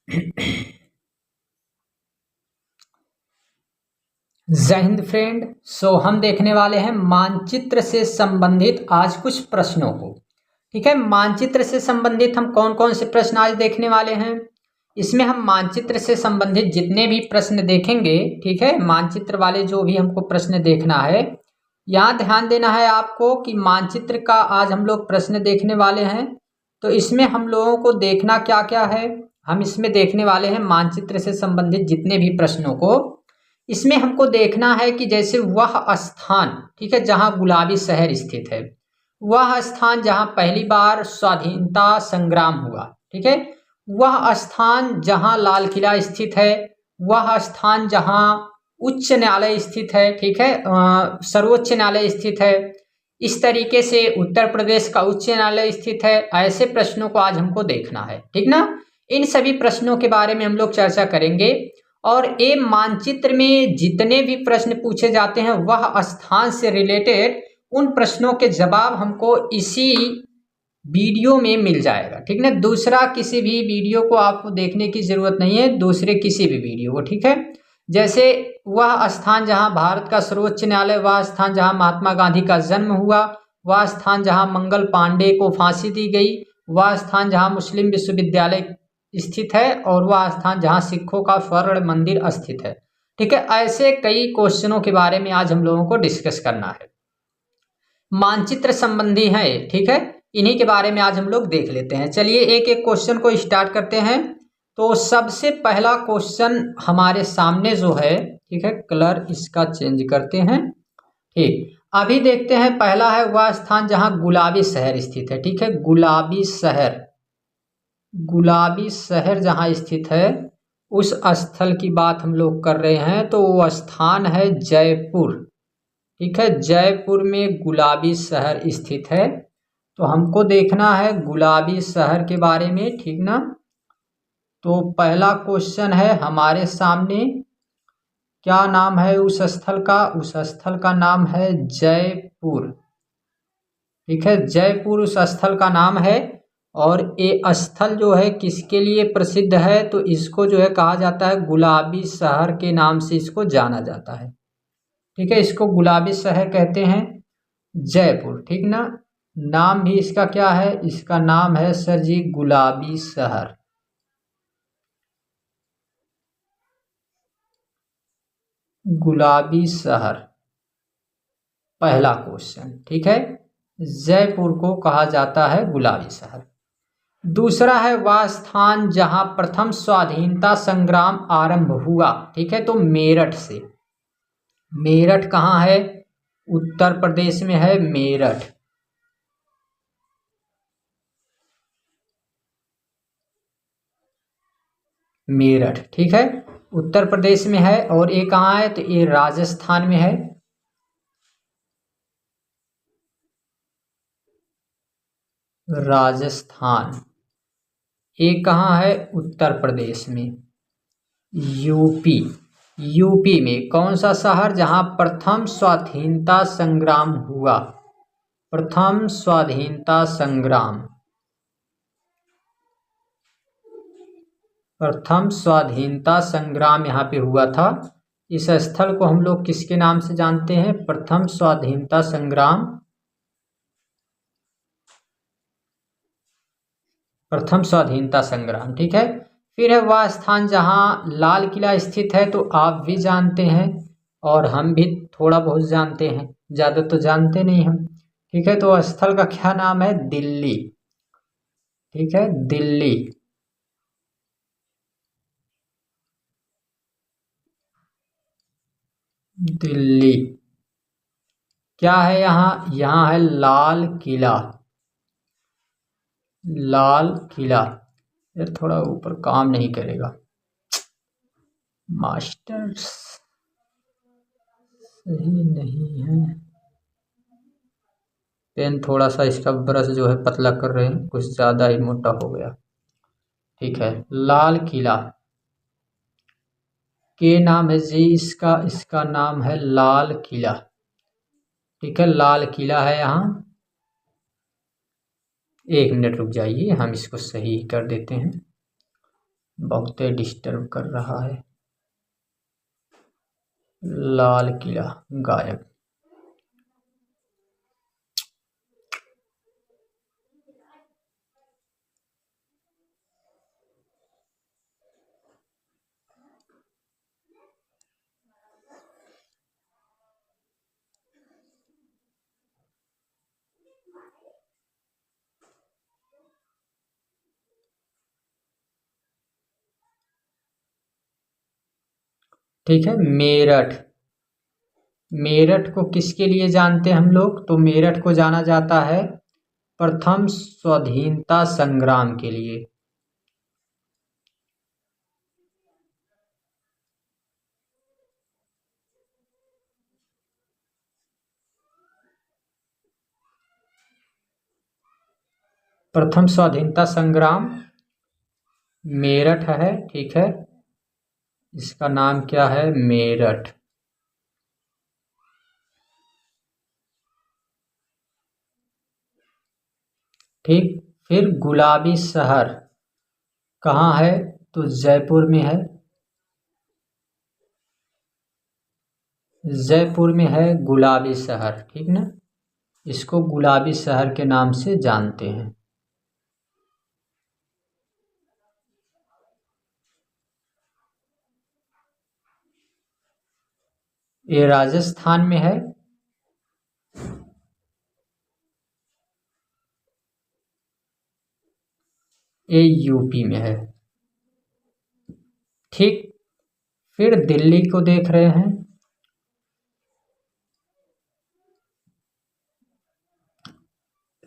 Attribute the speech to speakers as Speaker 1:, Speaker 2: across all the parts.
Speaker 1: जय हिंद फ्रेंड। हम देखने वाले हैं मानचित्र से संबंधित आज कुछ प्रश्नों को। ठीक है, मानचित्र से संबंधित हम कौन कौन से प्रश्न आज देखने वाले हैं। इसमें हम मानचित्र से संबंधित जितने भी प्रश्न देखेंगे, ठीक है, मानचित्र वाले जो भी हमको प्रश्न देखना है, यहाँ ध्यान देना है आपको कि मानचित्र का आज हम लोग प्रश्न देखने वाले हैं। तो इसमें हम लोगों को देखना क्या क्या है, हम इसमें देखने वाले हैं मानचित्र से संबंधित जितने भी प्रश्नों को। इसमें हमको देखना है कि जैसे वह स्थान, ठीक है, जहाँ गुलाबी शहर स्थित है, वह स्थान जहाँ पहली बार स्वाधीनता संग्राम हुआ, ठीक है, वह स्थान जहाँ लाल किला स्थित है, वह स्थान जहाँ उच्च न्यायालय स्थित है, ठीक है, सर्वोच्च न्यायालय स्थित है, इस तरीके से उत्तर प्रदेश का उच्च न्यायालय स्थित है। ऐसे प्रश्नों को आज हमको देखना है, ठीक ना। इन सभी प्रश्नों के बारे में हम लोग चर्चा करेंगे और ये मानचित्र में जितने भी प्रश्न पूछे जाते हैं वह स्थान से रिलेटेड उन प्रश्नों के जवाब हमको इसी वीडियो में मिल जाएगा, ठीक ना। दूसरा किसी भी वीडियो को आपको देखने की जरूरत नहीं है, दूसरे किसी भी वीडियो को, ठीक है। जैसे वह स्थान जहां भारत का सर्वोच्च न्यायालय, वह स्थान जहां महात्मा गांधी का जन्म हुआ, वह स्थान जहां मंगल पांडे को फांसी दी गई, वह स्थान जहां मुस्लिम विश्वविद्यालय स्थित है, और वह स्थान जहां सिखों का स्वर्ण मंदिर स्थित है, ठीक है। ऐसे कई क्वेश्चनों के बारे में आज हम लोगों को डिस्कस करना है, मानचित्र संबंधी है, ठीक है। इन्हीं के बारे में आज हम लोग देख लेते हैं। चलिए एक एक क्वेश्चन को स्टार्ट करते हैं। तो सबसे पहला क्वेश्चन हमारे सामने जो है, ठीक है, कलर इसका चेंज करते हैं, ठीक। अभी देखते हैं, पहला है वह स्थान जहां गुलाबी शहर स्थित है, ठीक है, गुलाबी शहर जहां स्थित है उस स्थल की बात हम लोग कर रहे हैं। तो वो स्थान है जयपुर, ठीक है, जयपुर में गुलाबी शहर स्थित है। तो हमको देखना है गुलाबी शहर के बारे में, ठीक ना। तो पहला क्वेश्चन है हमारे सामने, क्या नाम है उस स्थल का, उस स्थल का नाम है जयपुर, ठीक है, जयपुर उस स्थल का नाम है। और ये स्थल जो है किसके लिए प्रसिद्ध है, तो इसको जो है कहा जाता है गुलाबी शहर के नाम से इसको जाना जाता है, ठीक है, इसको गुलाबी शहर कहते हैं, जयपुर, ठीक ना। नाम भी इसका क्या है, इसका नाम है सर जी गुलाबी शहर। गुलाबी शहर पहला क्वेश्चन, ठीक है, जयपुर को कहा जाता है गुलाबी शहर। दूसरा है वह स्थान जहां प्रथम स्वाधीनता संग्राम आरंभ हुआ, ठीक है, तो मेरठ से। मेरठ कहाँ है, उत्तर प्रदेश में है मेरठ, मेरठ, ठीक है, उत्तर प्रदेश में है। और ये कहाँ है, तो ये राजस्थान में है, राजस्थान। ये कहाँ है, उत्तर प्रदेश में, यूपी। यूपी में कौन सा शहर जहां प्रथम स्वाधीनता संग्राम हुआ, प्रथम स्वाधीनता संग्राम, प्रथम स्वाधीनता संग्राम यहाँ पे हुआ था। इस स्थल को हम लोग किसके नाम से जानते हैं, प्रथम स्वाधीनता संग्राम, प्रथम स्वाधीनता संग्राम, ठीक है। फिर है वह स्थान जहां लाल किला स्थित है, तो आप भी जानते हैं और हम भी थोड़ा बहुत जानते हैं, ज्यादा तो जानते नहीं हम, ठीक है। तो स्थल का क्या नाम है, दिल्ली, ठीक है, दिल्ली। दिल्ली क्या है, यहाँ है लाल किला, लाल किला। यार थोड़ा ऊपर काम नहीं करेगा मास्टर्स, सही नहीं है, पेन थोड़ा सा इसका ब्रश जो है पतला कर रहे हैं, कुछ ज़्यादा ही मोटा हो गया, ठीक है। लाल किला के नाम है जी इसका, इसका नाम है लाल किला, ठीक है, लाल किला है यहाँ। एक मिनट रुक जाइए, हम इसको सही कर देते हैं, बहुत डिस्टर्ब कर रहा है। लाल किला गायब। ठीक है, मेरठ। मेरठ को किसके लिए जानते हैं हम लोग? तो मेरठ को जाना जाता है प्रथम स्वाधीनता संग्राम के लिए। प्रथम स्वाधीनता संग्राम मेरठ है। ठीक है, इसका नाम क्या है? मेरठ। ठीक। फिर गुलाबी शहर कहाँ है? तो जयपुर में है। जयपुर में है गुलाबी शहर, ठीक ना। इसको गुलाबी शहर के नाम से जानते हैं। ये राजस्थान में है। ये यूपी में है। ठीक। फिर दिल्ली को देख रहे हैं।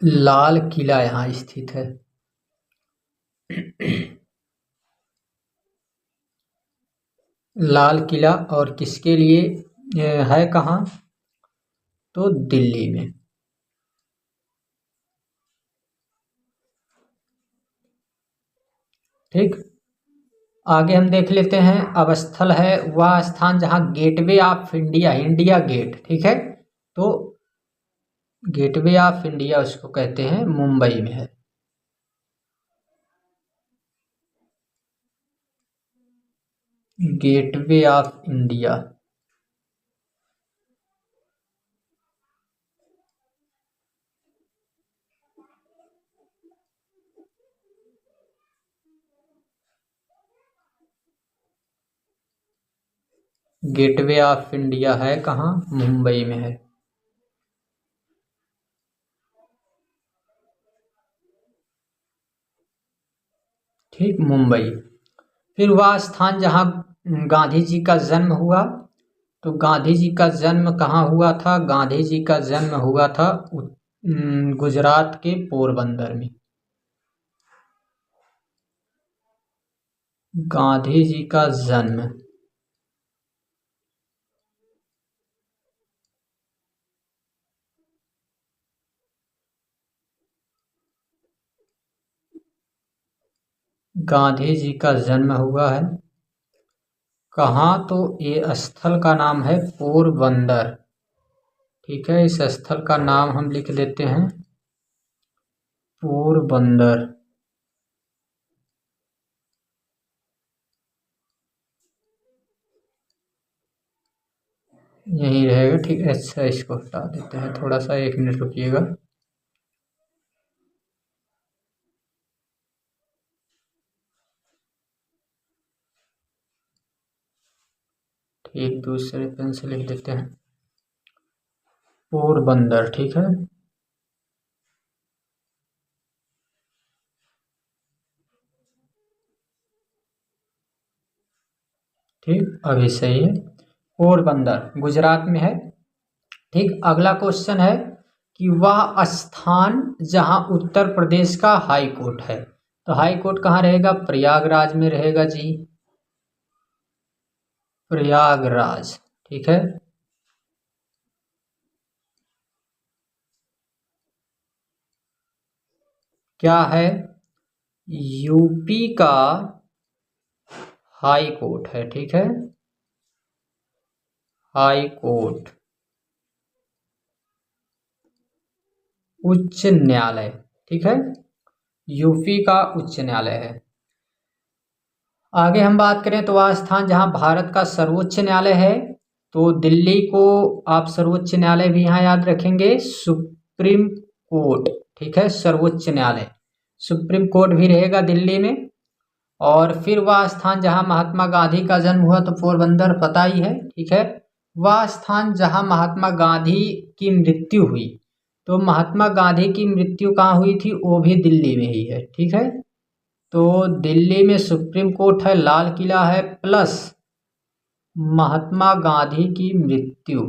Speaker 1: लाल किला यहाँ स्थित है। लाल किला और किसके लिए है कहाँ? तो दिल्ली में। ठीक। आगे हम देख लेते हैं। अवस्थल है वह स्थान जहाँ gateway of India, India gate, ठीक है, तो गेटवे ऑफ इंडिया उसको कहते हैं, मुंबई में है। Gateway of India. Gateway of India है कहाँ? मुंबई में है। ठीक, मुंबई। फिर वह स्थान जहाँ गांधी जी का जन्म हुआ, तो गांधी जी का जन्म कहाँ हुआ था? गांधी जी का जन्म हुआ था गुजरात के पोरबंदर में। गांधी जी का जन्म गांधी जी का जन्म हुआ है कहाँ? तो ये स्थल का नाम है पोरबंदर। ठीक है, इस स्थल का नाम हम लिख देते हैं पोरबंदर। यही रहेगा। ठीक है, अच्छा इसको हटा देते हैं, थोड़ा सा 1 मिनट रुकिएगा। ठीक, दूसरे पेन से लिख देते हैं पोरबंदर। ठीक है। ठीक, अभी सही है। पोरबंदर गुजरात में है। ठीक, अगला क्वेश्चन है कि वह स्थान जहां उत्तर प्रदेश का हाई कोर्ट है, तो हाई कोर्ट कहाँ रहेगा? प्रयागराज में रहेगा जी। प्रयागराज। ठीक है। क्या है? यूपी का हाई कोर्ट है। ठीक है, हाई कोर्ट, उच्च न्यायालय। ठीक है, यूपी का उच्च न्यायालय है। आगे हम बात करें तो वह स्थान जहाँ भारत का सर्वोच्च न्यायालय है, तो दिल्ली को आप सर्वोच्च न्यायालय भी यहाँ याद रखेंगे, सुप्रीम कोर्ट, ठीक है, सर्वोच्च न्यायालय सुप्रीम कोर्ट भी रहेगा दिल्ली में। और फिर वह स्थान जहाँ महात्मा गांधी का जन्म हुआ तो पोरबंदर पता ही है, ठीक है। वह स्थान जहाँ महात्मा गांधी की मृत्यु हुई, तो महात्मा गांधी की मृत्यु कहाँ हुई थी, वो भी दिल्ली में ही है, ठीक है। तो दिल्ली में सुप्रीम कोर्ट है, लाल किला है, प्लस महात्मा गांधी की मृत्यु,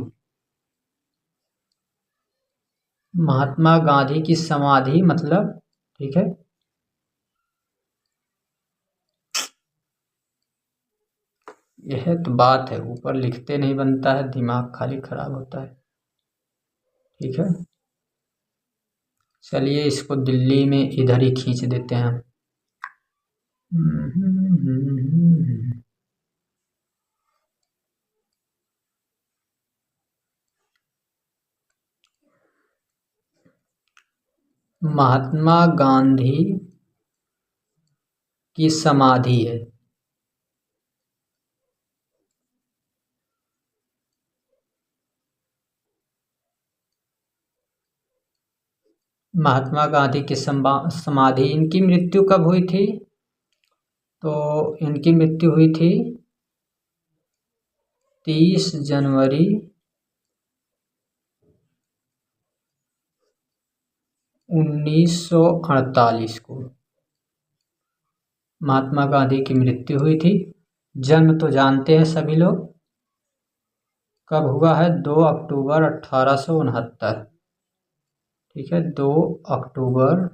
Speaker 1: महात्मा गांधी की समाधि मतलब, ठीक है। यह तो बात है, ऊपर लिखते नहीं बनता है, दिमाग खाली खराब होता है, ठीक है। चलिए इसको दिल्ली में इधर ही खींच देते हैं हम। महात्मा गांधी की समाधि है, महात्मा गांधी की समाधि। इनकी मृत्यु कब हुई थी, तो इनकी मृत्यु हुई थी 30 जनवरी 1948 को महात्मा गांधी की मृत्यु हुई थी। जन्म तो जानते हैं सभी लोग, कब हुआ है, 2 अक्टूबर 1869, ठीक है, 2 अक्टूबर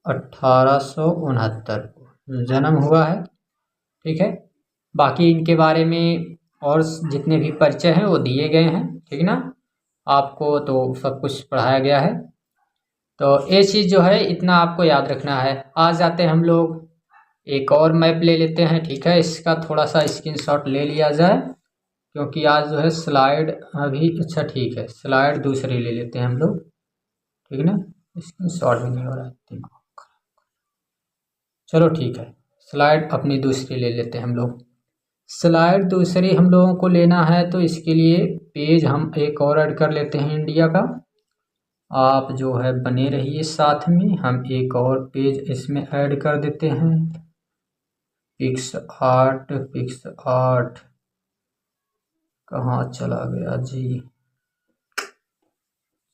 Speaker 1: 1869 को जन्म हुआ है, ठीक है। बाकी इनके बारे में और जितने भी परिचय हैं वो दिए गए हैं, ठीक ना, आपको तो सब कुछ पढ़ाया गया है। तो ये चीज़ जो है इतना आपको याद रखना है। आज जाते हैं हम लोग एक और मैप ले लेते हैं, ठीक है, इसका थोड़ा सा स्क्रीनशॉट ले लिया जाए, क्योंकि आज जो है स्लाइड अभी, अच्छा ठीक है, स्लाइड दूसरी ले लेते हैं हम लोग, ठीक ना, स्क्रीनशॉट भी नहीं हो रहा है, चलो ठीक है, स्लाइड अपनी दूसरी ले लेते हैं हम लोग। स्लाइड दूसरी हम लोगों को लेना है तो इसके लिए पेज हम एक और ऐड कर लेते हैं इंडिया का। आप जो है बने रहिए साथ में, हम एक और पेज इसमें ऐड कर देते हैं, पिक्स आर्ट कहाँ चला गया जी,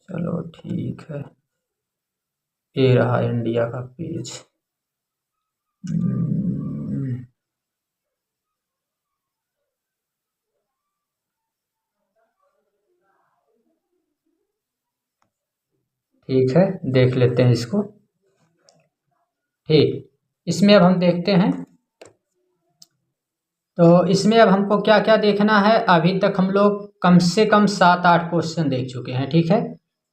Speaker 1: चलो ठीक है, ये रहा इंडिया का पेज। ठीक है, देख लेते हैं इसको, ठीक। इसमें अब हम देखते हैं, तो इसमें अब हमको क्या क्या देखना है। अभी तक हम लोग कम से कम 7-8 क्वेश्चन देख चुके हैं, ठीक है।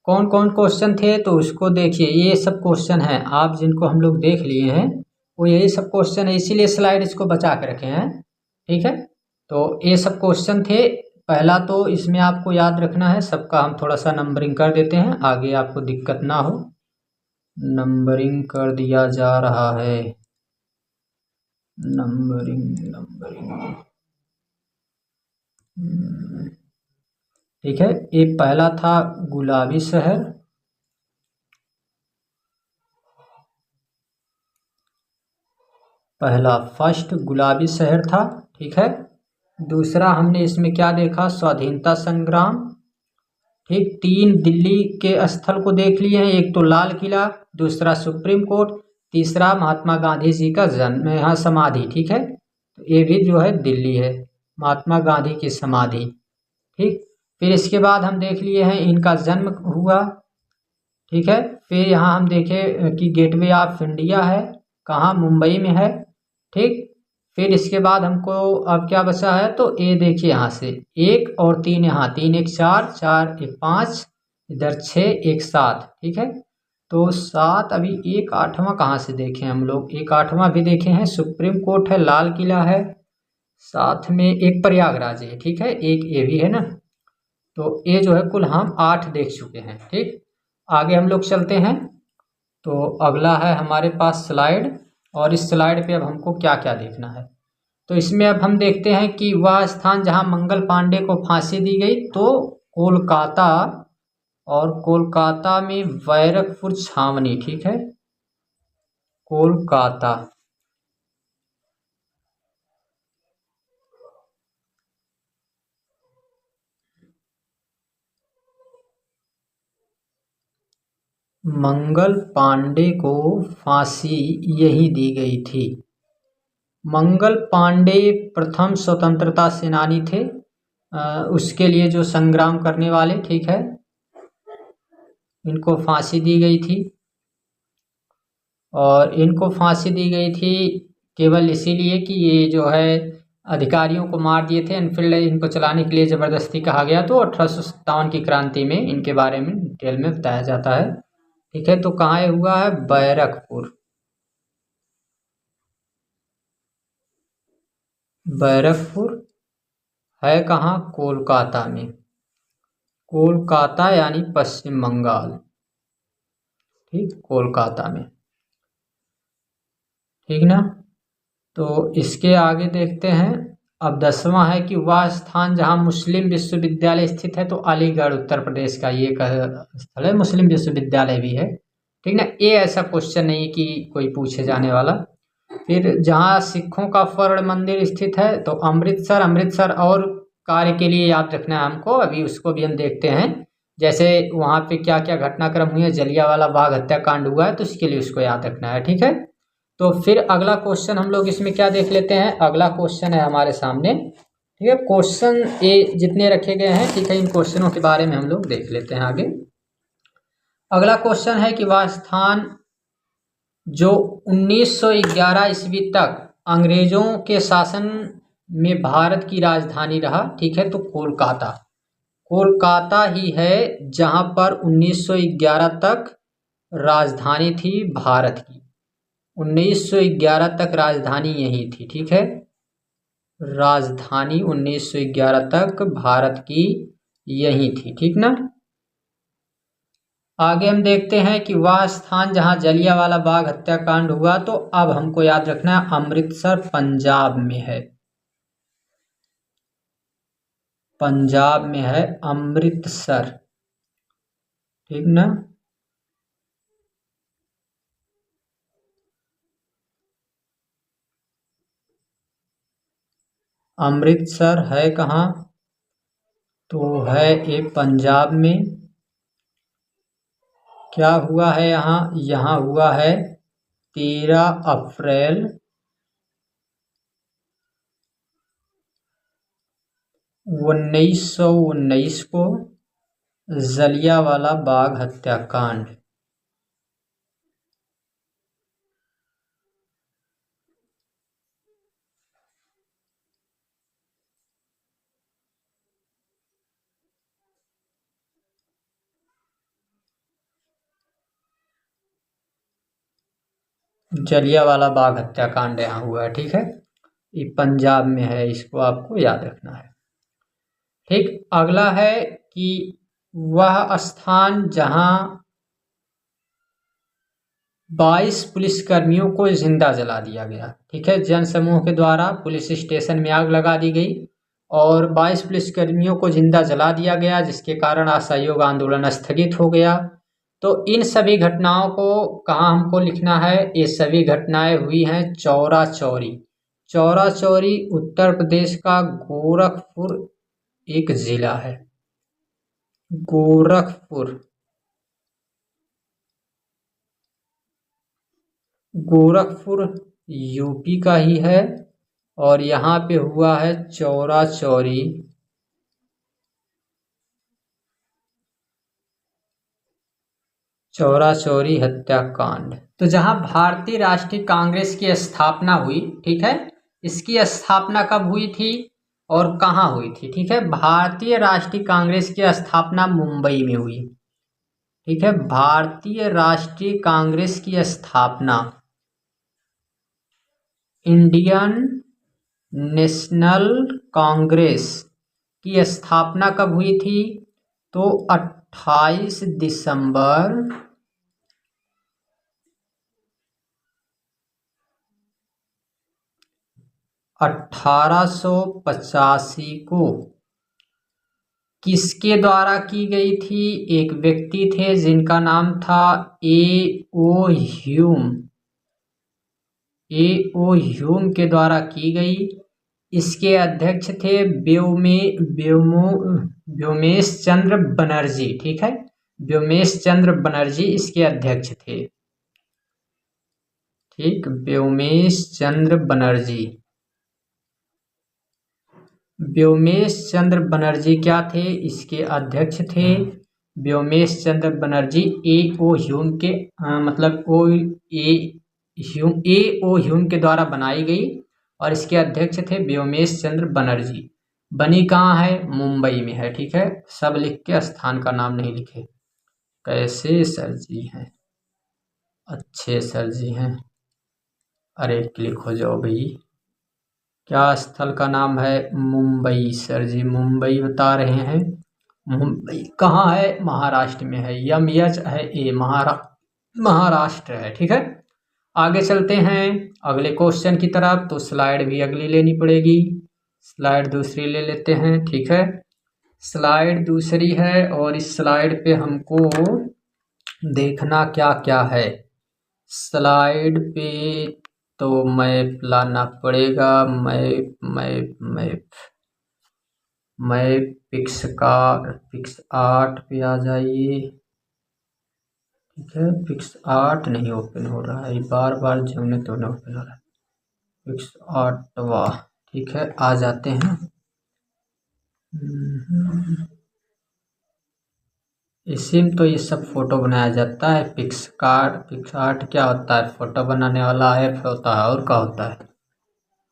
Speaker 1: कौन कौन क्वेश्चन थे तो उसको देखिए, ये सब क्वेश्चन हैं आप जिनको हम लोग देख लिए हैं, वो यही सब क्वेश्चन है, इसीलिए स्लाइड इसको बचा के रखे हैं, ठीक है। तो ये सब क्वेश्चन थे। पहला तो इसमें आपको याद रखना है, सबका हम थोड़ा सा नंबरिंग कर देते हैं, आगे आपको दिक्कत ना हो। नंबरिंग कर दिया जा रहा है, नंबरिंग, ठीक है। ये पहला था गुलाबी शहर, पहला फर्स्ट गुलाबी शहर था, ठीक है। दूसरा हमने इसमें क्या देखा, स्वाधीनता संग्राम, ठीक। 3 दिल्ली के स्थल को देख लिए हैं, एक तो लाल किला, दूसरा सुप्रीम कोर्ट, तीसरा महात्मा गांधी जी का जन्म, यहाँ समाधि, ठीक है। तो ये भी जो है दिल्ली है, महात्मा गांधी की समाधि, ठीक। फिर इसके बाद हम देख लिए हैं इनका जन्म हुआ, ठीक है। फिर यहाँ हम देखें कि गेटवे ऑफ इंडिया है, कहाँ, मुंबई में है, ठीक। फिर इसके बाद हमको अब क्या बचा है, तो ये देखिए यहाँ से 1 और 3, यहाँ 3 1 4, 4 1 5, इधर 6 1 7, ठीक है। तो 7, अभी 1 8वां कहाँ से देखें हम लोग, 1 8वां भी देखे हैं, सुप्रीम कोर्ट है, लाल किला है, साथ में एक प्रयागराज है, ठीक है, एक ये भी है ना। तो ये जो है कुल हम 8 देख चुके हैं, ठीक। आगे हम लोग चलते हैं, तो अगला है हमारे पास स्लाइड, और इस स्लाइड पे अब हमको क्या क्या देखना है। तो इसमें अब हम देखते हैं कि वह स्थान जहां मंगल पांडे को फांसी दी गई तो कोलकाता, और कोलकाता में बैरकपुर छावनी, ठीक है, कोलकाता। मंगल पांडे को फांसी यही दी गई थी। मंगल पांडे प्रथम स्वतंत्रता सेनानी थे, उसके लिए जो संग्राम करने वाले, ठीक है, इनको फांसी दी गई थी। और इनको फांसी दी गई थी केवल इसीलिए कि ये जो है अधिकारियों को मार दिए थे, एनफील्ड इनको चलाने के लिए ज़बरदस्ती कहा गया। तो 1857 की क्रांति में इनके बारे में डिटेल में बताया जाता है, ठीक है। तो कहाँ ये हुआ है? बैरकपुर। बैरकपुर है कहाँ? कोलकाता में। कोलकाता यानी पश्चिम बंगाल, ठीक, कोलकाता में, ठीक ना। तो इसके आगे देखते हैं। अब 10वां है कि वह स्थान जहां मुस्लिम विश्वविद्यालय स्थित है तो अलीगढ़ उत्तर प्रदेश का ये स्थल है, मुस्लिम विश्वविद्यालय भी है, ठीक ना। ये ऐसा क्वेश्चन नहीं कि कोई पूछे जाने वाला। फिर जहां सिखों का स्वर्ण मंदिर स्थित है तो अमृतसर। अमृतसर और कार्य के लिए याद रखना है हमको, अभी उसको भी हम देखते हैं। जैसे वहां पे क्या क्या घटनाक्रम हुए, जलियांवाला बाग हत्याकांड हुआ है, तो उसके लिए उसको याद रखना है, ठीक है। तो फिर अगला क्वेश्चन हम लोग इसमें क्या देख लेते हैं। अगला क्वेश्चन है हमारे सामने, ठीक है। क्वेश्चन ए जितने रखे गए हैं, ठीक है, इन क्वेश्चनों के बारे में हम लोग देख लेते हैं आगे। अगला क्वेश्चन है कि वह स्थान जो 1911 ईस्वी तक अंग्रेजों के शासन में भारत की राजधानी रहा, ठीक है, तो कोलकाता। कोलकाता ही है जहां पर 1911 तक राजधानी थी भारत की। 1911 तक राजधानी यही थी, ठीक है, राजधानी 1911 तक भारत की यही थी, ठीक ना। आगे हम देखते हैं कि वह स्थान जहां जलियांवाला बाग हत्याकांड हुआ, तो अब हमको याद रखना है अमृतसर पंजाब में है। पंजाब में है अमृतसर, ठीक ना। अमृतसर है कहाँ? तो है ये पंजाब में। क्या हुआ है यहाँ? यहाँ हुआ है 13 अप्रैल 1919 को जलियांवाला बाग हत्याकांड। जलियांवाला बाग हत्याकांड यहाँ हुआ है, ठीक है, ये पंजाब में है, इसको आपको याद रखना है, ठीक। अगला है कि वह स्थान जहां 22 पुलिसकर्मियों को जिंदा जला दिया गया, ठीक है, जनसमूह के द्वारा पुलिस स्टेशन में आग लगा दी गई और 22 पुलिसकर्मियों को जिंदा जला दिया गया, जिसके कारण असहयोग आंदोलन स्थगित हो गया। तो इन सभी घटनाओं को कहाँ हमको लिखना है? ये सभी घटनाएं हुई हैं चौरा चौरी। चौरा चौरी उत्तर प्रदेश का गोरखपुर एक जिला है, गोरखपुर। गोरखपुर यूपी का ही है और यहाँ पे हुआ है चौरा चौरी। चौरा चौरी हत्याकांड। तो जहां भारतीय राष्ट्रीय कांग्रेस की स्थापना हुई, ठीक है, इसकी स्थापना कब हुई थी और कहाँ हुई थी? ठीक है, भारतीय राष्ट्रीय कांग्रेस की स्थापना मुंबई में हुई, ठीक है। भारतीय राष्ट्रीय कांग्रेस की स्थापना, इंडियन नेशनल कांग्रेस की स्थापना कब हुई थी? तो 28 दिसंबर 1885 को किसके द्वारा की गई थी? एक व्यक्ति थे जिनका नाम था ए.ओ. ह्यूम। ए.ओ. ह्यूम के द्वारा की गई। इसके अध्यक्ष थे व्योमेश चंद्र बनर्जी। ठीक है, व्योमेश चंद्र बनर्जी इसके अध्यक्ष थे। ठीक, व्योमेश चंद्र बनर्जी। व्योमेश चंद्र बनर्जी क्या थे? इसके अध्यक्ष थे। व्योमेश चंद्र बनर्जी ए.ओ. ह्यूम के मतलब ए.ओ. ह्यूम के द्वारा बनाई गई और इसके अध्यक्ष थे व्योमेश चंद्र बनर्जी। बनी कहाँ है? मुंबई में है। ठीक है, सब लिख के स्थान का नाम नहीं लिखे। कैसे सर जी हैं? अच्छे सर जी हैं। अरे क्लिक हो जाओ भाई। क्या स्थल का नाम है? मुंबई। सर जी मुंबई बता रहे हैं। मुंबई कहाँ है? महाराष्ट्र में है। यच है ए, महाराष्ट्र है। ठीक है, आगे चलते हैं अगले क्वेश्चन की तरफ। तो स्लाइड भी अगली लेनी पड़ेगी। स्लाइड दूसरी ले लेते हैं। ठीक है, स्लाइड दूसरी है और इस स्लाइड पे हमको देखना क्या क्या है। स्लाइड पे तो मैप लाना पड़ेगा। मैप पिक्स 8 पे आ जाइए। ठीक है, पिक्स 8 नहीं ओपन हो रहा है, बार बार जमने तो नहीं ओपन हो रहा है। पिक्स 8 ठीक है, आ जाते हैं। इसी में तो ये सब फोटो बनाया जाता है। पिक्स आर्ट क्या होता है? फोटो बनाने वाला ऐप होता है, और क्या होता है?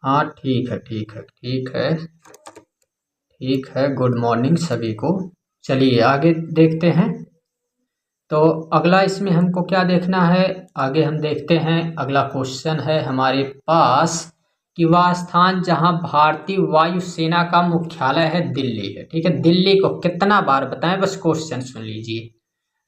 Speaker 1: हाँ ठीक है ठीक है ठीक है ठीक है। गुड मॉर्निंग सभी को। चलिए आगे देखते हैं। तो अगला इसमें हमको क्या देखना है? आगे हम देखते हैं। अगला क्वेश्चन है हमारे पास कि वह स्थान जहां भारतीय वायुसेना का मुख्यालय है दिल्ली है। ठीक है, दिल्ली को कितना बार बताएं, बस क्वेश्चन सुन लीजिए।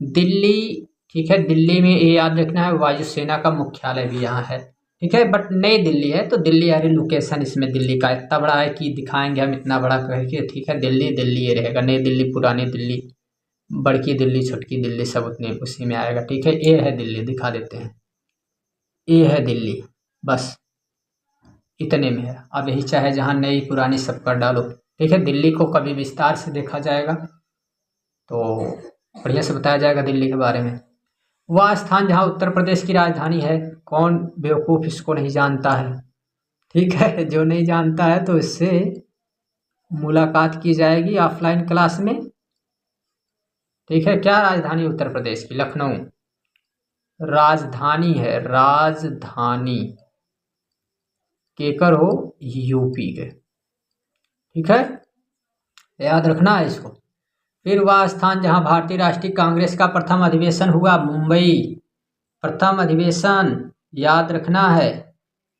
Speaker 1: दिल्ली, ठीक है, दिल्ली में ये याद रखना है वायुसेना का मुख्यालय भी यहाँ है। ठीक है, बट नई दिल्ली है तो दिल्ली यारी लोकेशन इसमें दिल्ली का इतना बड़ा है कि दिखाएंगे हम इतना बड़ा करके। ठीक है, दिल्ली दिल्ली ये रहेगा। नई दिल्ली, पुरानी दिल्ली, बड़की दिल्ली, छोटकी दिल्ली सब उतने उसी में आएगा। ठीक है, ये है दिल्ली, दिखा देते हैं। ये है दिल्ली, बस इतने में है। अब यही चाहे जहाँ नई पुरानी सब कर डालो। ठीक है, दिल्ली को कभी विस्तार से देखा जाएगा तो बढ़िया से बताया जाएगा दिल्ली के बारे में। वह स्थान जहाँ उत्तर प्रदेश की राजधानी है। कौन बेवकूफ़ इसको नहीं जानता है? ठीक है, जो नहीं जानता है तो इससे मुलाकात की जाएगी ऑफलाइन क्लास में। ठीक है, क्या राजधानी उत्तर प्रदेश की? लखनऊ राजधानी है। राजधानी केकर हो? यूपी के। ठीक है, याद रखना है इसको। फिर वह स्थान जहां भारतीय राष्ट्रीय कांग्रेस का प्रथम अधिवेशन हुआ। मुंबई। प्रथम अधिवेशन याद रखना है।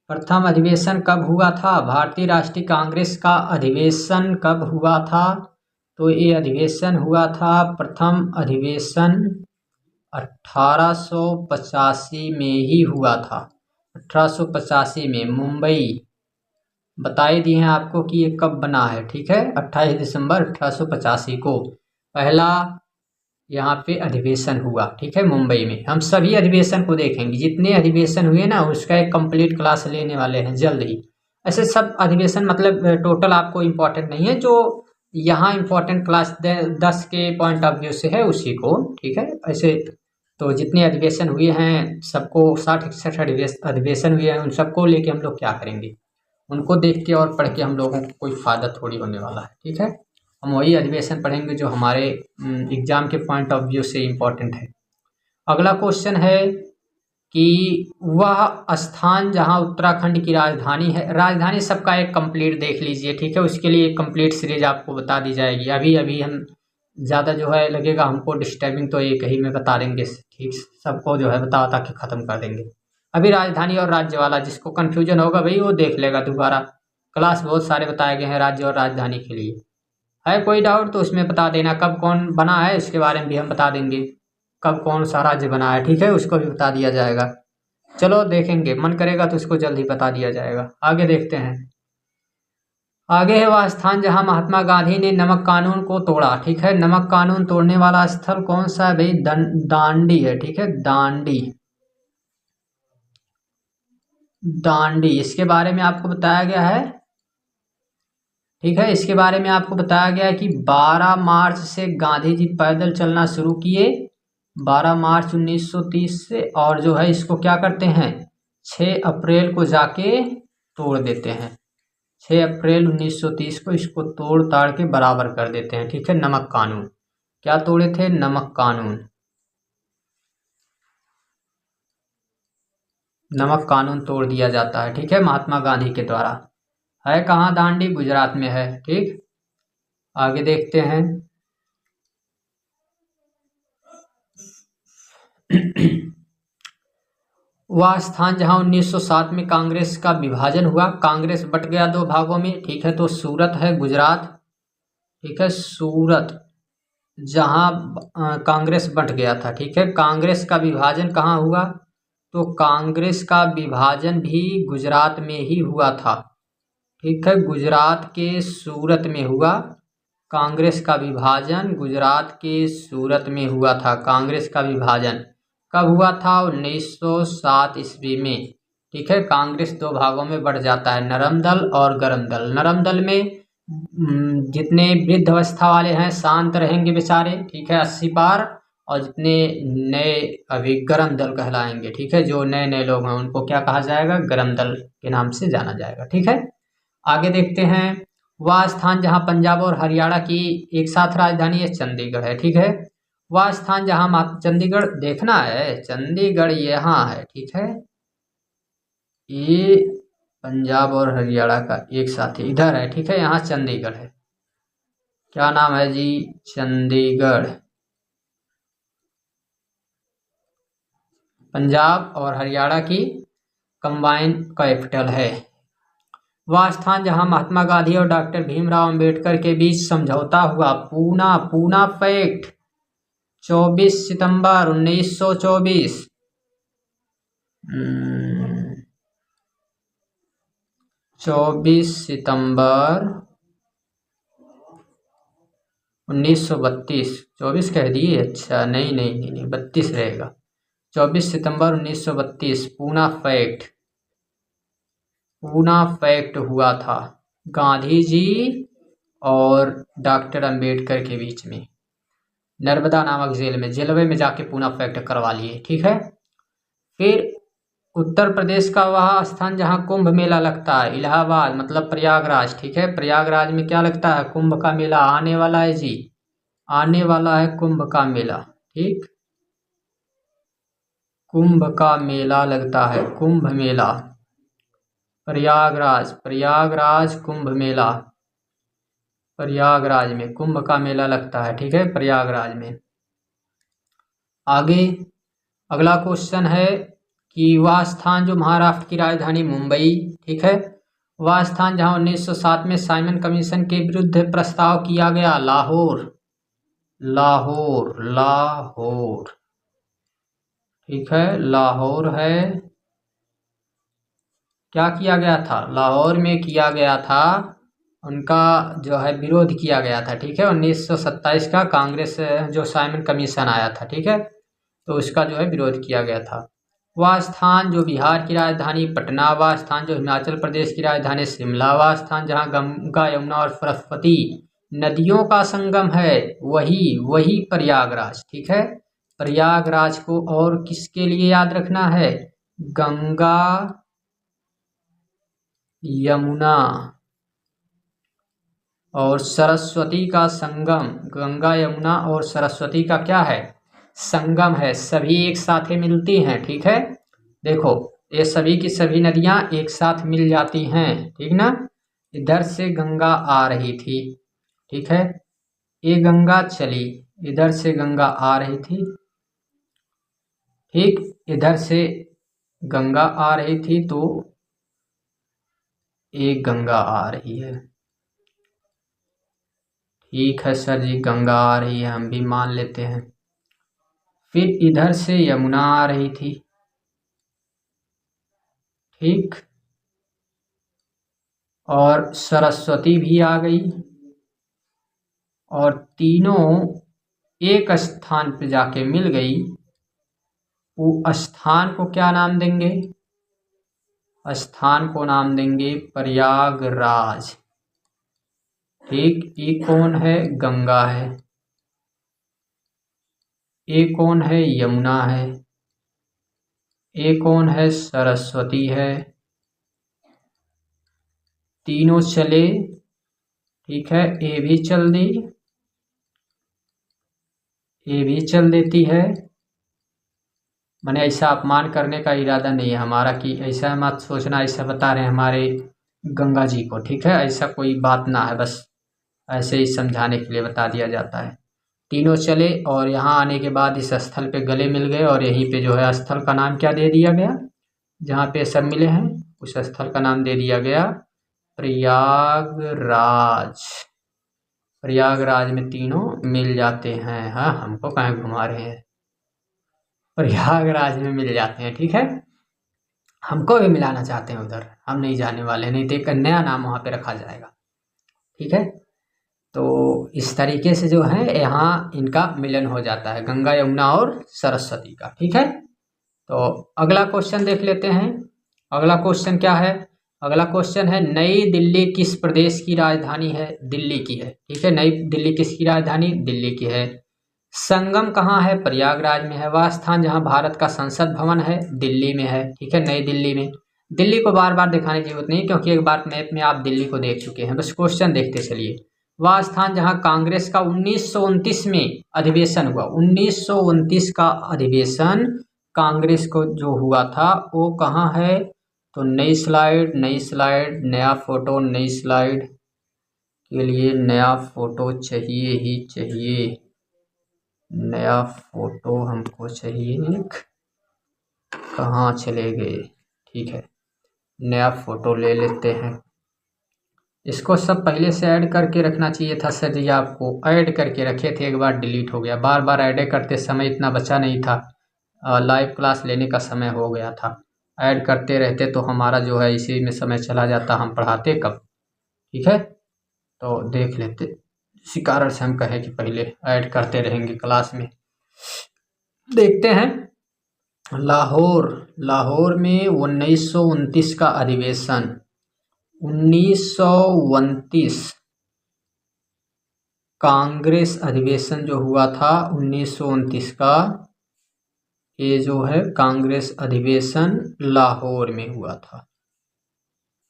Speaker 1: प्रथम अधिवेशन कब हुआ था? भारतीय राष्ट्रीय कांग्रेस का अधिवेशन कब हुआ था? तो ये अधिवेशन हुआ था, प्रथम अधिवेशन 1885 में ही हुआ था। 1885 में मुंबई बता ही दिए हैं आपको कि ये कब बना है। ठीक है, 28 दिसंबर 1885 को पहला यहाँ पे अधिवेशन हुआ। ठीक है, मुंबई में। हम सभी अधिवेशन को देखेंगे, जितने अधिवेशन हुए ना उसका एक कंप्लीट क्लास लेने वाले हैं जल्द ही। ऐसे सब अधिवेशन मतलब टोटल आपको इम्पोर्टेंट नहीं है, जो यहाँ इम्पोर्टेंट क्लास 10 के पॉइंट ऑफ व्यू से है उसी को। ठीक है, ऐसे तो जितने अधिवेशन हुए हैं सबको 60-61 अधिवेशन हुए हैं, उन सबको लेके हम लोग क्या करेंगे? उनको देख के और पढ़ के हम लोगों को कोई फ़ायदा थोड़ी होने वाला है। ठीक है, हम वही अधिवेशन पढ़ेंगे जो हमारे एग्ज़ाम के पॉइंट ऑफ व्यू से इम्पोर्टेंट है। अगला क्वेश्चन है कि वह स्थान जहां उत्तराखंड की राजधानी है। राजधानी सबका एक कंप्लीट देख लीजिए। ठीक है, उसके लिए एक कंप्लीट सीरीज आपको बता दी जाएगी। अभी हम ज़्यादा जो है लगेगा हमको डिस्टर्बिंग तो एक ही में बता देंगे। ठीक, सबको जो है बता के ख़त्म कर देंगे। अभी राजधानी और राज्य वाला जिसको कन्फ्यूजन होगा भाई वो देख लेगा दोबारा। क्लास बहुत सारे बताए गए हैं राज्य और राजधानी के लिए। है कोई डाउट तो उसमें बता देना। कब कौन बना है इसके बारे में भी हम बता देंगे। कब कौन सा राज्य बना है, ठीक है, उसको भी बता दिया जाएगा। चलो देखेंगे, मन करेगा तो उसको जल्दी बता दिया जाएगा। आगे देखते हैं। आगे है वह स्थान जहां महात्मा गांधी ने नमक कानून को तोड़ा। ठीक है, नमक कानून तोड़ने वाला स्थल कौन सा है भाई? दांडी है। ठीक है, दांडी, दांडी इसके बारे में आपको बताया गया है। ठीक है, इसके बारे में आपको बताया गया है कि 12 मार्च से गांधी जी पैदल चलना शुरू किए, 12 मार्च 1930 से, और जो है इसको क्या करते हैं, 6 अप्रैल को जाके तोड़ देते हैं। 6 अप्रैल 1930 को इसको तोड़ ताड़ के बराबर कर देते हैं। ठीक है, नमक कानून, क्या तोड़े थे? नमक कानून, नमक कानून तोड़ दिया जाता है। ठीक है, महात्मा गांधी के द्वारा। है कहाँ? दांडी, गुजरात में है। ठीक, आगे देखते हैं। वह स्थान जहां 1907 में कांग्रेस का विभाजन हुआ, कांग्रेस बट गया 2 भागों में। ठीक है, तो सूरत है, गुजरात। ठीक है, सूरत जहां कांग्रेस बट गया था। ठीक है, कांग्रेस का विभाजन कहाँ हुआ? तो कांग्रेस का विभाजन भी गुजरात में ही हुआ था। ठीक है, गुजरात के सूरत में हुआ। कांग्रेस का विभाजन गुजरात के सूरत में हुआ था। कांग्रेस का विभाजन कब हुआ था? 1907 ईस्वी में। ठीक है, कांग्रेस 2 भागों में बढ़ जाता है, नरम दल और गरम दल। नरम दल में जितने वृद्ध अवस्था वाले हैं शांत रहेंगे बेचारे। ठीक है, 80 पार, और जितने नए अभी गरम दल कहलाएंगे। ठीक है, जो नए नए लोग हैं उनको क्या कहा जाएगा? गरम दल के नाम से जाना जाएगा। ठीक है, आगे देखते हैं। वह स्थान जहां पंजाब और हरियाणा की एक साथ राजधानी है, चंडीगढ़ है। ठीक है, वह स्थान जहां चंडीगढ़ देखना है, चंडीगढ़ यहाँ है। ठीक है, ये पंजाब और हरियाणा का एक साथ ही इधर है। ठीक है, यहाँ चंडीगढ़ है। क्या नाम है जी? चंडीगढ़, पंजाब और हरियाणा की कंबाइन कैपिटल है। वह स्थान जहां महात्मा गांधी और डॉक्टर भीमराव अंबेडकर के बीच समझौता हुआ, पूना, पूना पैक्ट, 24 सितंबर 1924। 24 सितंबर 1932, 24 कह दिए? अच्छा, नहीं नहीं नहीं नहीं, 32 रहेगा। 24 सितंबर 1932 पूना फैक्ट, पूना फैक्ट हुआ था गांधी जी और डॉक्टर अंबेडकर के बीच में, नर्मदा नामक जेल में, जेलवे में जाके पूना फैक्ट करवा लिए। ठीक है, फिर उत्तर प्रदेश का वह स्थान जहाँ कुंभ मेला लगता है, इलाहाबाद मतलब प्रयागराज। ठीक है, प्रयागराज में क्या लगता है? कुंभ का मेला आने वाला है जी, आने वाला है कुंभ का मेला। ठीक, कुंभ का मेला लगता है, कुंभ मेला, प्रयागराज, प्रयागराज कुंभ मेला, प्रयागराज में कुंभ का मेला लगता है। ठीक है, प्रयागराज में। आगे अगला क्वेश्चन है कि वह स्थान जो महाराष्ट्र की राजधानी मुंबई। ठीक है, वह स्थान जहां 1907 में साइमन कमीशन के विरुद्ध प्रस्ताव किया गया, लाहौर, लाहौर, लाहौर। ठीक है, लाहौर है। क्या किया गया था? लाहौर में किया गया था, उनका जो है विरोध किया गया था। ठीक है, 1927 का कांग्रेस जो साइमन कमीशन आया था। ठीक है, तो उसका जो है विरोध किया गया था। वह स्थान जो बिहार की राजधानी पटना, वह स्थान जो हिमाचल प्रदेश की राजधानी शिमला, वह स्थान जहाँ गंगा यमुना और सरस्वती नदियों का संगम है, वही वही प्रयागराज। ठीक है, प्रयागराज को और किसके लिए याद रखना है? गंगा यमुना और सरस्वती का संगम, गंगा यमुना और सरस्वती का क्या है? संगम है, सभी एक साथ ही मिलती हैं। ठीक है, देखो ये सभी की सभी नदियां एक साथ मिल जाती हैं। ठीक ना, इधर से गंगा आ रही थी। ठीक है, ये गंगा चली, इधर से गंगा आ रही थी। ठीक, इधर से गंगा आ रही थी, तो एक गंगा आ रही है। ठीक है सर जी, गंगा आ रही है, हम भी मान लेते हैं। फिर इधर से यमुना आ रही थी। ठीक, और सरस्वती भी आ गई, और तीनों एक स्थान पे जाके मिल गई। वो स्थान को क्या नाम देंगे? स्थान को नाम देंगे प्रयागराज। ठीक, ये कौन है? गंगा है। ये कौन है? यमुना है। ये कौन है? सरस्वती है। तीनों चले, ठीक है, ये भी चल दी, ये भी चल देती है। मैंने ऐसा अपमान करने का इरादा नहीं है हमारा, कि ऐसा मत सोचना ऐसा बता रहे हैं हमारे गंगा जी को, ठीक है, ऐसा कोई बात ना है, बस ऐसे ही समझाने के लिए बता दिया जाता है। तीनों चले और यहाँ आने के बाद इस स्थल पे गले मिल गए, और यहीं पे जो है स्थल का नाम क्या दे दिया गया? जहाँ पे सब मिले हैं उस स्थल का नाम दे दिया गया प्रयागराज। प्रयागराज में तीनों मिल जाते हैं। हाँ, हमको कहाँ घुमा रहे हैं, प्रयागराज में मिल जाते हैं, ठीक है। हमको भी मिलाना चाहते हैं उधर, हम नहीं जाने वाले, नहीं तो एक नया नाम वहाँ पे रखा जाएगा, ठीक है। तो इस तरीके से जो है यहाँ इनका मिलन हो जाता है, गंगा यमुना और सरस्वती का, ठीक है। तो अगला क्वेश्चन देख लेते हैं। अगला क्वेश्चन क्या है? अगला क्वेश्चन है, नई दिल्ली किस प्रदेश की राजधानी है? दिल्ली की है, ठीक है। नई दिल्ली किसकी राजधानी? दिल्ली की है। संगम कहाँ है? प्रयागराज में है। वह स्थान जहाँ भारत का संसद भवन है, दिल्ली में है, ठीक है, नई दिल्ली में। दिल्ली को बार बार दिखाने की जरूरत नहीं, क्योंकि एक बार मैप में आप दिल्ली को देख चुके हैं, बस क्वेश्चन देखते चलिए। वह स्थान जहाँ कांग्रेस का 1929 में अधिवेशन हुआ, 1929 का अधिवेशन कांग्रेस को जो हुआ था वो कहाँ है? तो नई स्लाइड, नई स्लाइड, नया फोटो, नई स्लाइड के लिए नया फोटो चाहिए ही चाहिए, नया फोटो हमको चाहिए। कहाँ चले गए? ठीक है, नया फोटो ले लेते हैं। इसको सब पहले से ऐड करके रखना चाहिए था सर जी, आपको ऐड करके रखे थे, एक बार डिलीट हो गया। बार बार ऐड करते समय इतना बचा नहीं था, लाइव क्लास लेने का समय हो गया था। ऐड करते रहते तो हमारा जो है इसी में समय चला जाता, हम पढ़ाते कब, ठीक है। तो देख लेते, इसी कारण से हम कहें कि पहले ऐड करते रहेंगे क्लास में। देखते हैं, लाहौर, लाहौर में 1929 का अधिवेशन, 1929 कांग्रेस अधिवेशन जो हुआ था 1929 का, ये जो है कांग्रेस अधिवेशन लाहौर में हुआ था,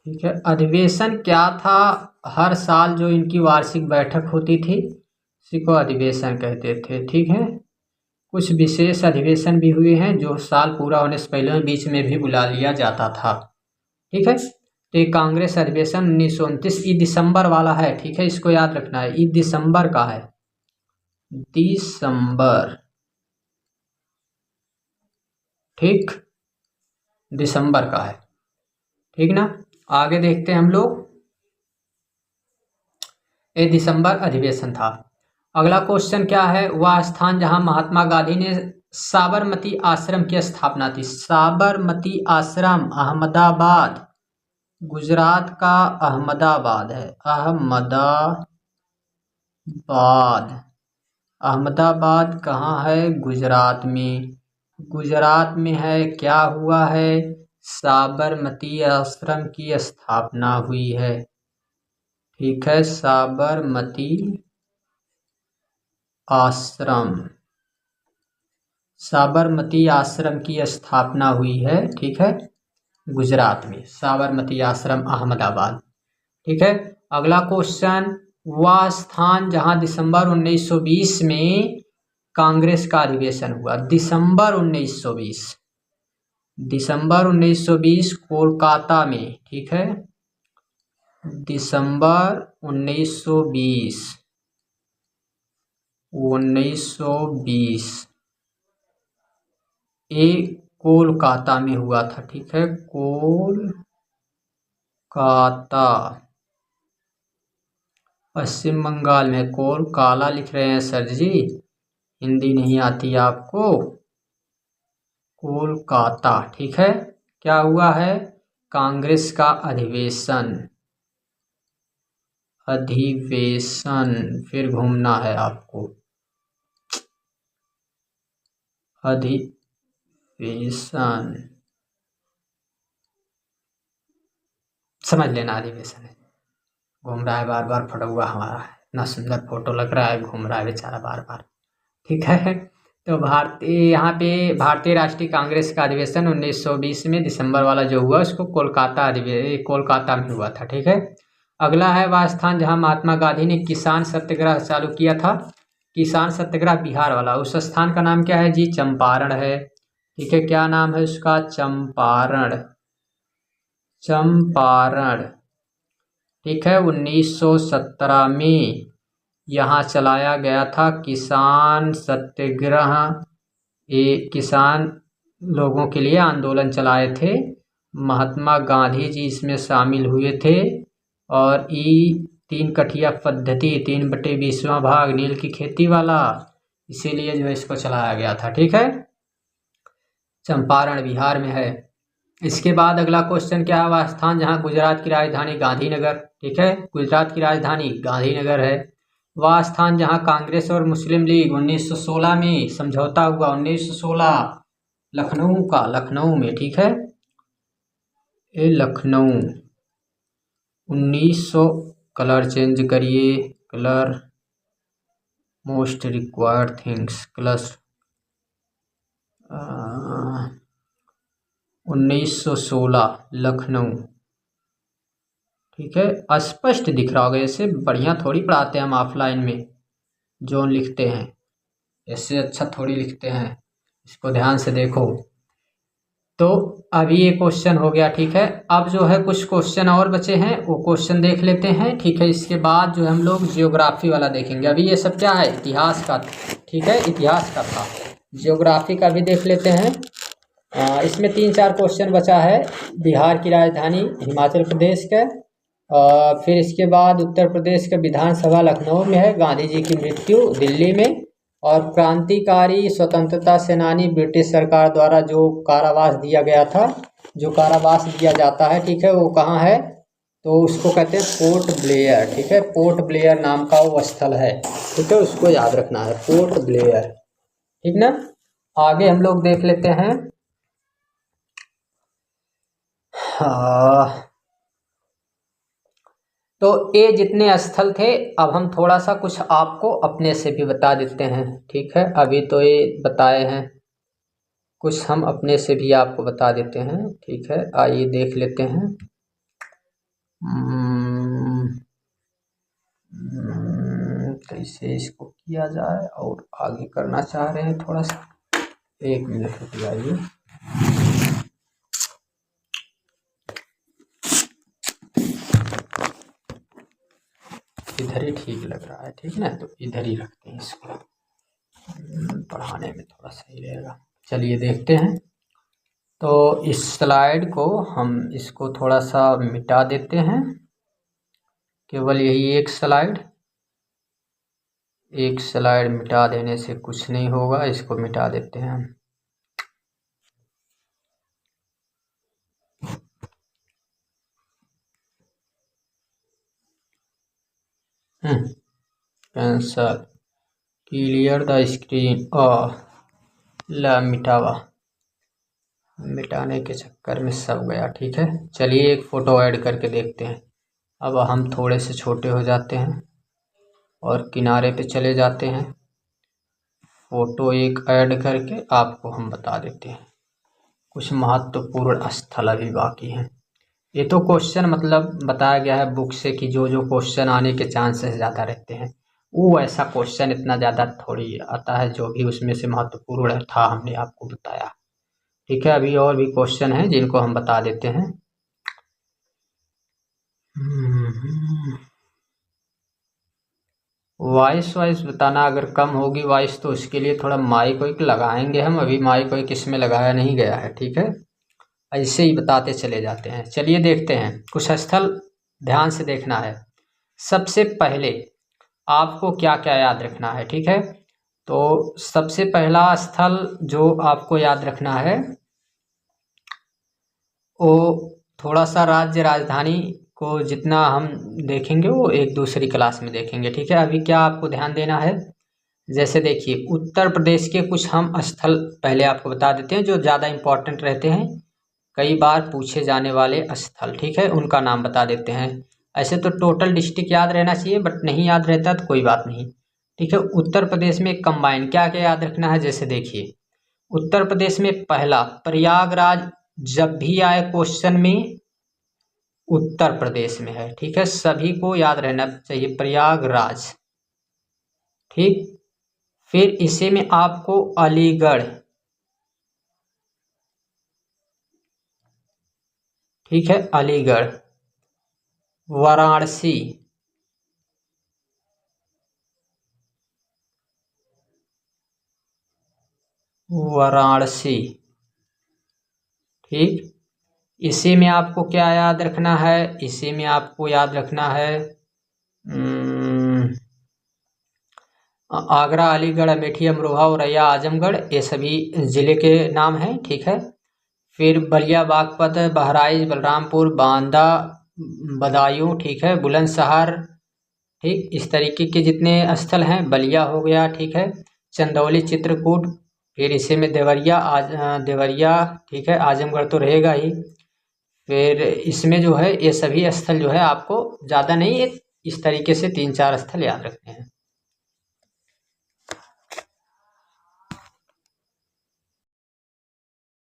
Speaker 1: ठीक है। अधिवेशन क्या था? हर साल जो इनकी वार्षिक बैठक होती थी उसी को अधिवेशन कहते थे, ठीक है। कुछ विशेष अधिवेशन भी हुए हैं जो साल पूरा होने से पहले बीच में भी बुला लिया जाता था, ठीक है। तो ये कांग्रेस अधिवेशन 1929 ई दिसंबर वाला है, ठीक है, इसको याद रखना है, ई दिसंबर का है, दिसंबर, ठीक, दिसंबर का है, ठीक ना। आगे देखते हैं हम लोग, ये दिसंबर अधिवेशन था। अगला क्वेश्चन क्या है? वह स्थान जहां महात्मा गांधी ने साबरमती आश्रम की स्थापना थी। साबरमती आश्रम अहमदाबाद, गुजरात का अहमदाबाद है, अहमदाबाद। अहमदाबाद कहाँ है? गुजरात में, गुजरात में है। क्या हुआ है? साबरमती आश्रम की स्थापना हुई है, ठीक है, साबरमती आश्रम, साबरमती आश्रम की स्थापना हुई है, ठीक है, गुजरात में, साबरमती आश्रम अहमदाबाद, ठीक है। अगला क्वेश्चन, वह स्थान जहां दिसंबर 1920 में कांग्रेस का अधिवेशन हुआ, दिसंबर 1920, दिसंबर 1920 कोलकाता में, ठीक है, दिसंबर 1920, 1920 ये कोलकाता में हुआ था, ठीक है, कोलकाता, पश्चिम बंगाल में। कोलकाला लिख रहे हैं सर जी, हिंदी नहीं आती आपको, कोलकाता, ठीक है। क्या हुआ है? कांग्रेस का अधिवेशन, अधिवेशन, फिर घूमना है आपको, अधिवेशन समझ लेना, अधिवेशन है। घूम रहा है बार बार, फटा हुआ हमारा है, इतना सुंदर फोटो लग रहा है, घूम रहा है बेचारा बार बार। ठीक है, तो यहाँ पे भारतीय राष्ट्रीय कांग्रेस का अधिवेशन 1920 में दिसंबर वाला जो हुआ उसको कोलकाता में हुआ था। ठीक है, अगला है वह स्थान जहाँ महात्मा गांधी ने किसान सत्याग्रह चालू किया था। किसान सत्याग्रह बिहार वाला, उस स्थान का नाम क्या है जी? चंपारण है। ठीक है, क्या नाम है उसका? चंपारण, चंपारण। ठीक है, 1917 में यहाँ चलाया गया था किसान सत्याग्रह। ये किसान लोगों के लिए आंदोलन चलाए थे, महात्मा गांधी जी इसमें शामिल हुए थे। और ई 3 कठिया पद्धति, 3/20वां भाग नील की खेती वाला, इसीलिए जो है इसको चलाया गया था। ठीक है, चंपारण बिहार में है। इसके बाद अगला क्वेश्चन क्या है? वह स्थान जहाँ गुजरात की राजधानी गांधीनगर, ठीक है, गुजरात की राजधानी गांधीनगर है। वह स्थान जहाँ कांग्रेस और मुस्लिम लीग 1916 में समझौता हुआ, 1916 लखनऊ का, लखनऊ में। ठीक है, ये लखनऊ 1900, कलर चेंज करिए, colour most required things, colour 1916 Lucknow. ठीक है, स्पष्ट दिख रहा होगा, ऐसे बढ़िया थोड़ी पढ़ाते हैं हम ऑफलाइन में, जोन लिखते हैं ऐसे अच्छा थोड़ी लिखते हैं, इसको ध्यान से देखो। तो अभी ये क्वेश्चन हो गया। ठीक है, अब जो है कुछ क्वेश्चन और बचे हैं, वो क्वेश्चन देख लेते हैं। ठीक है, इसके बाद जो हम लोग जियोग्राफी वाला देखेंगे। अभी ये सब क्या है? इतिहास का। ठीक है, इतिहास का था। जियोग्राफी का भी देख लेते हैं। इसमें 3-4 क्वेश्चन बचा है। बिहार की राजधानी हिमाचल प्रदेश का, फिर इसके बाद उत्तर प्रदेश का विधानसभा लखनऊ में है, गांधी जी की मृत्यु दिल्ली में, और क्रांतिकारी स्वतंत्रता सेनानी ब्रिटिश सरकार द्वारा जो कारावास दिया गया था, जो कारावास दिया जाता है, ठीक है, वो कहाँ है? तो उसको कहते हैं पोर्ट ब्लेयर। ठीक है, पोर्ट ब्लेयर नाम का वो स्थल है। ठीक है, उसको याद रखना है, पोर्ट ब्लेयर। ठीक ना, आगे हम लोग देख लेते हैं। तो ये जितने स्थल थे, अब हम थोड़ा सा कुछ आपको अपने से भी बता देते हैं। ठीक है, अभी तो ये बताए हैं, कुछ हम अपने से भी आपको बता देते हैं। ठीक है, आइए देख लेते हैं। कैसे इसको किया जाए, और आगे करना चाह रहे हैं थोड़ा सा, 1 मिनट रुक जाइए। इधर ही ठीक लग रहा है, ठीक ना, तो इधर ही रखते हैं इसको, पढ़ाने में थोड़ा सही रहेगा। चलिए देखते हैं। तो इस स्लाइड को हम इसको थोड़ा सा मिटा देते हैं, केवल यही एक स्लाइड मिटा देने से कुछ नहीं होगा, इसको मिटा देते हैं हम। कैंसल, क्लियर द स्क्रीन, ला मिटावा, मिटाने के चक्कर में सब गया। ठीक है, चलिए एक फ़ोटो ऐड करके देखते हैं। अब हम थोड़े से छोटे हो जाते हैं और किनारे पे चले जाते हैं। फ़ोटो एक ऐड करके आपको हम बता देते हैं, कुछ महत्वपूर्ण स्थल अभी बाकी हैं। ये तो क्वेश्चन मतलब बताया गया है बुक से कि जो जो क्वेश्चन आने के चांसेस ज़्यादा रहते हैं, वो ऐसा क्वेश्चन इतना ज़्यादा थोड़ी आता है, जो भी उसमें से महत्वपूर्ण था हमने आपको बताया। ठीक है, अभी और भी क्वेश्चन हैं जिनको हम बता देते हैं। वॉइस बताना, अगर कम होगी वॉइस तो उसके लिए थोड़ा माइक वाइक लगाएंगे हम, अभी माइक वाइक इसमें लगाया नहीं गया है। ठीक है, ऐसे ही बताते चले जाते हैं। चलिए देखते हैं, कुछ स्थल ध्यान से देखना है। सबसे पहले आपको क्या क्या याद रखना है। ठीक है, तो सबसे पहला स्थल जो आपको याद रखना है, वो थोड़ा सा राज्य राजधानी को जितना हम देखेंगे वो एक दूसरी क्लास में देखेंगे, ठीक है। अभी क्या आपको ध्यान देना है, जैसे देखिए उत्तर प्रदेश के कुछ हम स्थल पहले आपको बता देते हैं जो ज़्यादा इम्पोर्टेंट रहते हैं, कई बार पूछे जाने वाले स्थल, ठीक है, उनका नाम बता देते हैं। ऐसे तो टोटल डिस्ट्रिक्ट याद रहना चाहिए, बट नहीं याद रहता तो कोई बात नहीं, ठीक है। उत्तर प्रदेश में कंबाइन क्या क्या याद रखना है, जैसे देखिए उत्तर प्रदेश में पहला प्रयागराज, जब भी आए क्वेश्चन में उत्तर प्रदेश में है, ठीक है, सभी को याद रहना चाहिए प्रयागराज, ठीक। फिर इसी में आपको अलीगढ़, ठीक है, अलीगढ़, वाराणसी, वाराणसी, ठीक। इसी में आपको क्या याद रखना है, इसी में आपको याद रखना है आगरा, अलीगढ़, अमेठी, अमरोहा, औरैया, आजमगढ़, ये सभी ज़िले के नाम हैं, ठीक है। फिर बलिया, बागपत, बहराइच, बलरामपुर, बांदा, बदायूं, ठीक है, बुलंदशहर, ठीक। इस तरीके के जितने स्थल हैं, बलिया हो गया, ठीक है, चंदौली, चित्रकूट, फिर इसी में देवरिया, देवरिया, ठीक है, आजमगढ़ तो रहेगा ही। फिर इसमें जो है ये सभी स्थल जो है आपको ज़्यादा नहीं, एक इस तरीके से 3-4 स्थल याद रखने हैं।